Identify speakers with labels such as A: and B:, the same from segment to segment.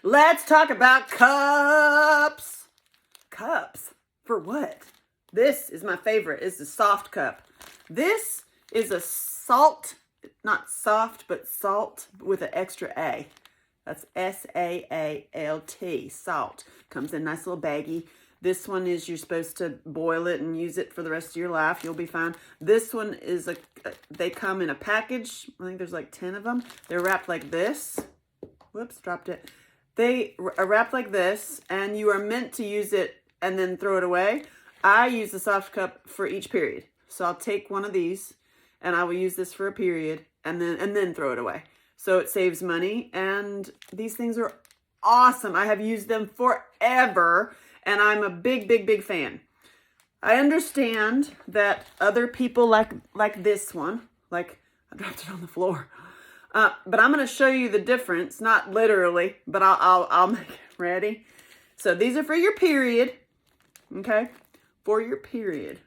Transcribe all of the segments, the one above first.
A: Let's talk about cups. Cups? For what? This is my favorite. It's the Saalt Cup. This is a salt, not soft, but salt with an extra A. That's S-A-A-L-T, salt. Comes in a nice little baggie. This one is you're supposed to boil it and use it for the rest of your life. You'll be fine. This one is they come in a package. I think there's like 10 of them. They're wrapped like this. Whoops, dropped it. They are wrapped like this, and you are meant to use it and then throw it away. I use the Saalt Cup for each period. So I'll take one of these, and I will use this for a period, and then throw it away. So it saves money, and these things are awesome. I have used them forever, and I'm a big, big, big fan. I understand that other people like this one, like I dropped it on the floor. But I'm going to show you the difference, not literally, but I'll make it. Ready? So these are for your period, okay? For your period.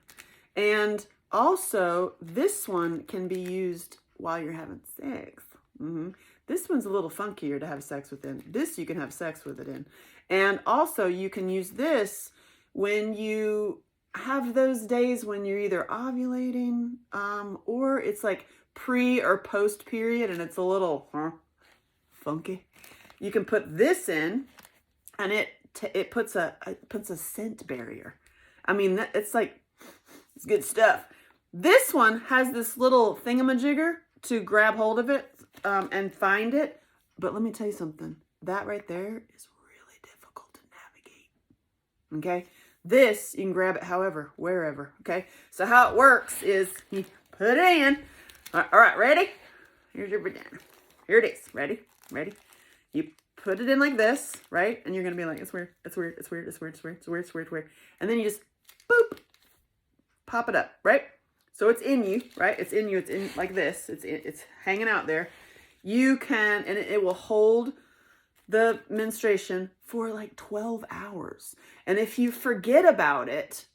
A: And also, this one can be used while you're having sex. This one's a little funkier to have sex within. This you can have sex with it in. And also, you can use this when you have those days when you're either ovulating or it's like pre or post period and it's a little funky. You can put this in, and it puts a scent barrier. I mean, it's good stuff. This one has this little thingamajigger to grab hold of it and find it. But let me tell you something. That right there is really difficult to navigate. Okay? This, you can grab it however, wherever. Okay? So how it works is you put it in. All right, ready? Here's your banana. Here it is. Ready? Ready? You put it in like this, right? And you're going to be like, it's weird, it's weird, it's weird, it's weird, it's weird, it's weird, it's weird, it's weird. And then you just, boop, pop it up, right? So it's in you, right? It's in you. It's in like this. It's hanging out there. You can, and it will hold the menstruation for like 12 hours. And if you forget about it,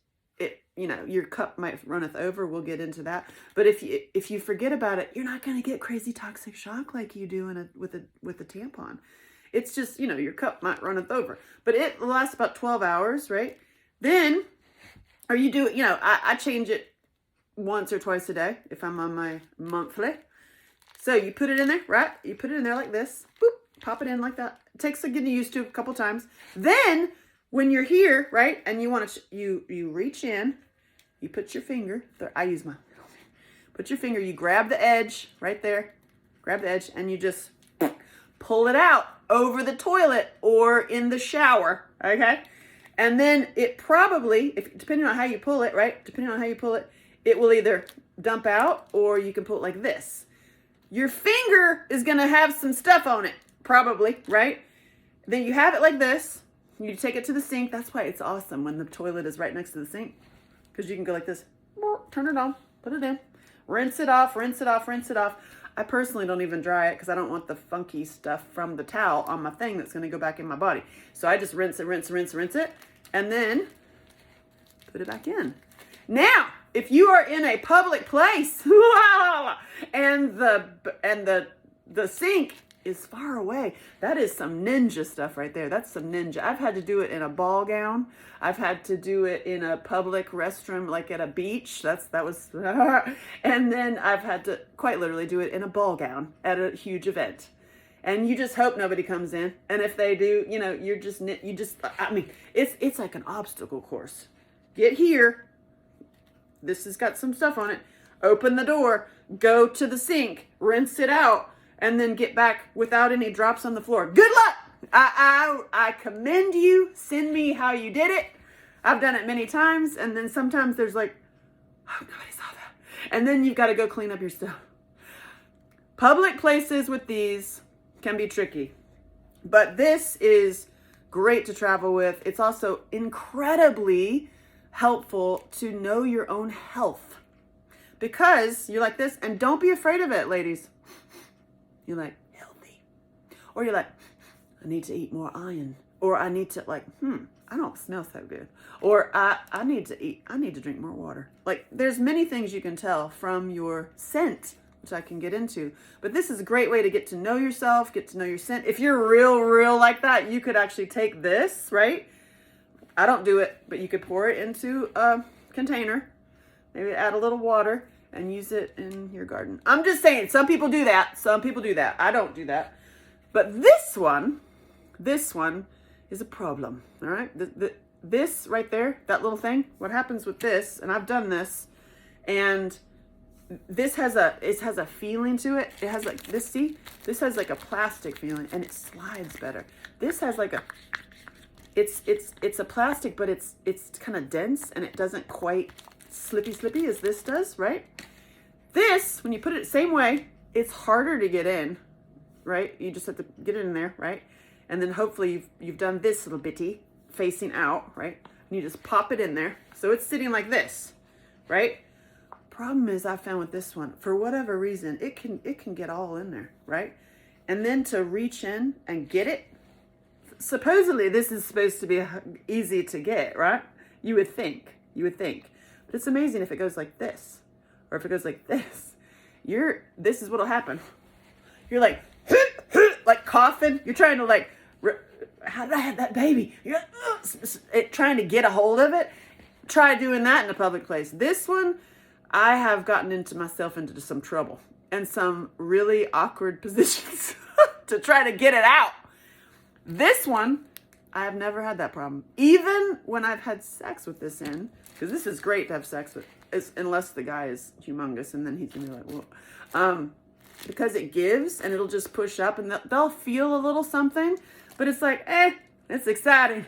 A: your cup might runneth over. We'll get into that. But if you forget about it, you're not going to get crazy toxic shock like you do with a tampon. It's just, your cup might runneth over. But it lasts about 12 hours, right? Then, or you do it, I change it once or twice a day if I'm on my monthly. So you put it in there, right? You put it in there like this. Boop, pop it in like that. It takes getting used to a couple times. Then when you're here, right, and you want to, you reach in, you put your finger, I use my, put your finger, you grab the edge right there, grab the edge, and you just pull it out over the toilet or in the shower, okay? And then it probably, depending on how you pull it, right, depending on how you pull it, it will either dump out or you can pull it like this. Your finger is going to have some stuff on it, probably, right? Then you have it like this. You take it to the sink. That's why it's awesome when the toilet is right next to the sink, because you can go like this, turn it on, put it in, rinse it off, rinse it off, rinse it off. I personally don't even dry it because I don't want the funky stuff from the towel on my thing that's going to go back in my body. So I just rinse it, and then put it back in. Now, if you are in a public place and the sink is far away, that is some ninja stuff right there. That's some ninja. I've had to do it in a ball gown. I've had to do it in a public restroom, like at a beach. that was, and then I've had to quite literally do it in a ball gown at a huge event. And you just hope nobody comes in. And if they do, it's like an obstacle course. Get here. This has got some stuff on it. Open the door, go to the sink, rinse it out, and then get back without any drops on the floor. Good luck. I commend you. Send me how you did it. I've done it many times, and then sometimes there's like, oh, nobody saw that. And then you've got to go clean up your stuff. Public places with these can be tricky, but this is great to travel with. It's also incredibly helpful to know your own health, because you're like this, and don't be afraid of it, ladies. You're like, healthy. Or you're like, I need to eat more iron. Or I need to I don't smell so good. Or I need to drink more water. Like, there's many things you can tell from your scent which I can get into. But this is a great way to get to know yourself, get to know your scent. If you're real like that, you could actually take this, right? I don't do it, but you could pour it into a container, maybe add a little water, and use it in your garden. I'm just saying, some people do that. Some people do that. I don't do that. But this one is a problem, all right? This right there, that little thing, what happens with this, and I've done this, and this has a feeling to it. It has like this, see? This has like a plastic feeling, and it slides better. This has like a, it's a plastic, but it's kind of dense, and it doesn't quite slippy as this does, right? This, when you put it the same way, it's harder to get in, right? You just have to get it in there, right? And then hopefully you've done this little bitty facing out, right? And you just pop it in there. So it's sitting like this, right? Problem is, I found with this one, for whatever reason, it can get all in there, right? And then to reach in and get it, supposedly this is supposed to be easy to get, right? You would think. But it's amazing if it goes like this, or if it goes like this. This is what'll happen. You're like coughing. You're trying to like, how did I have that baby? You're trying to get a hold of it. Try doing that in a public place. This one, I have gotten myself into some trouble and some really awkward positions to try to get it out. This one, I have never had that problem. Even when I've had sex with this in, because this is great to have sex with, unless the guy is humongous, and then he's gonna be like, whoa. Because it gives, and it'll just push up, and they'll feel a little something, but it's like, it's exciting.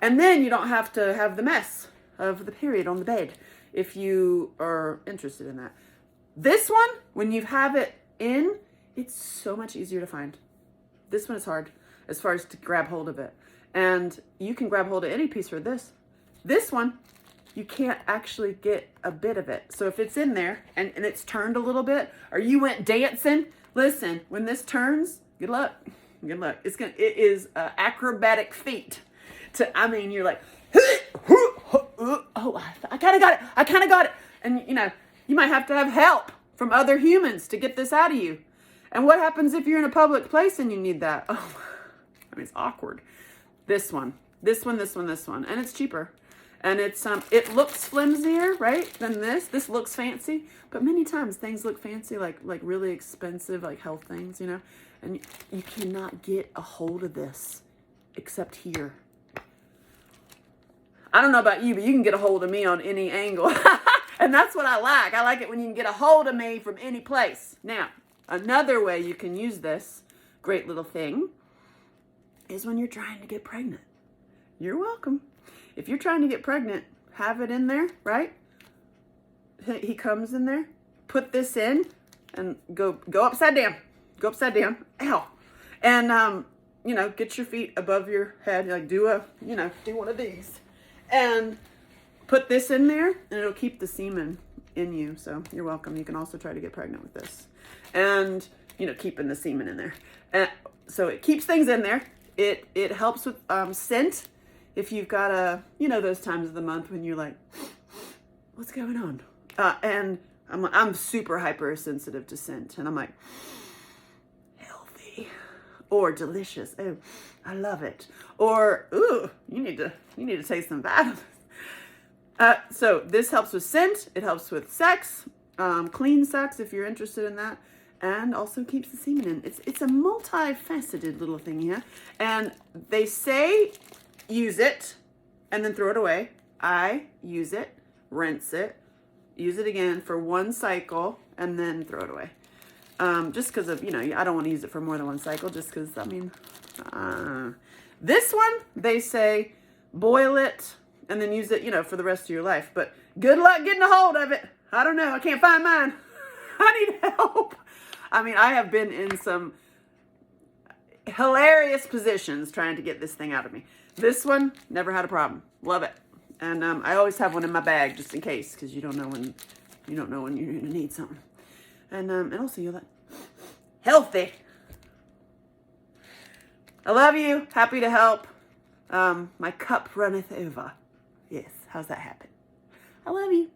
A: And then you don't have to have the mess of the period on the bed if you are interested in that. This one, when you have it in, it's so much easier to find. This one is hard as far as to grab hold of it. And you can grab hold of any piece for this. This one, you can't actually get a bit of it. So if it's in there and it's turned a little bit, or you went dancing, listen, when this turns, good luck. Good luck. It is an acrobatic feat. You're like, oh, I kind of got it. And you might have to have help from other humans to get this out of you. And what happens if you're in a public place and you need that? Oh, it's awkward. This one. And it's cheaper. And it looks flimsier, right, than this. This looks fancy, but many times things look fancy, like really expensive, like health things, and you cannot get a hold of this except here. I don't know about you, but you can get a hold of me on any angle. And that's what I like. I like it when you can get a hold of me from any place. Now, another way you can use this great little thing is when you're trying to get pregnant. You're welcome. If you're trying to get pregnant, have it in there, right? He comes in there, put this in, and go upside down. Go upside down. Ow. And, get your feet above your head. Like do one of these. And put this in there, and it'll keep the semen in you. So you're welcome. You can also try to get pregnant with this. And, keeping the semen in there. And so it keeps things in there. It helps with scent. If you've got those times of the month when you're like, what's going on? And I'm super hypersensitive to scent. And I'm like, healthy or delicious. Oh, I love it. Or, ooh, you need to take some vitamins. So this helps with scent. It helps with sex, clean sex if you're interested in that. And also keeps the semen in. It's a multifaceted little thing here. And they say use it and then throw it away. I use it, rinse it, use it again for one cycle, and then throw it away. Just because of, I don't want to use it for more than one cycle, just because, this one, they say boil it and then use it, for the rest of your life. But good luck getting a hold of it. I don't know. I can't find mine. I need help. I have been in some hilarious positions trying to get this thing out of me. This one, never had a problem. Love it. And I always have one in my bag just in case, because you don't know when you're gonna need something. And also you're like healthy. I love you. Happy to help. My cup runneth over. Yes. How's that happen? I love you.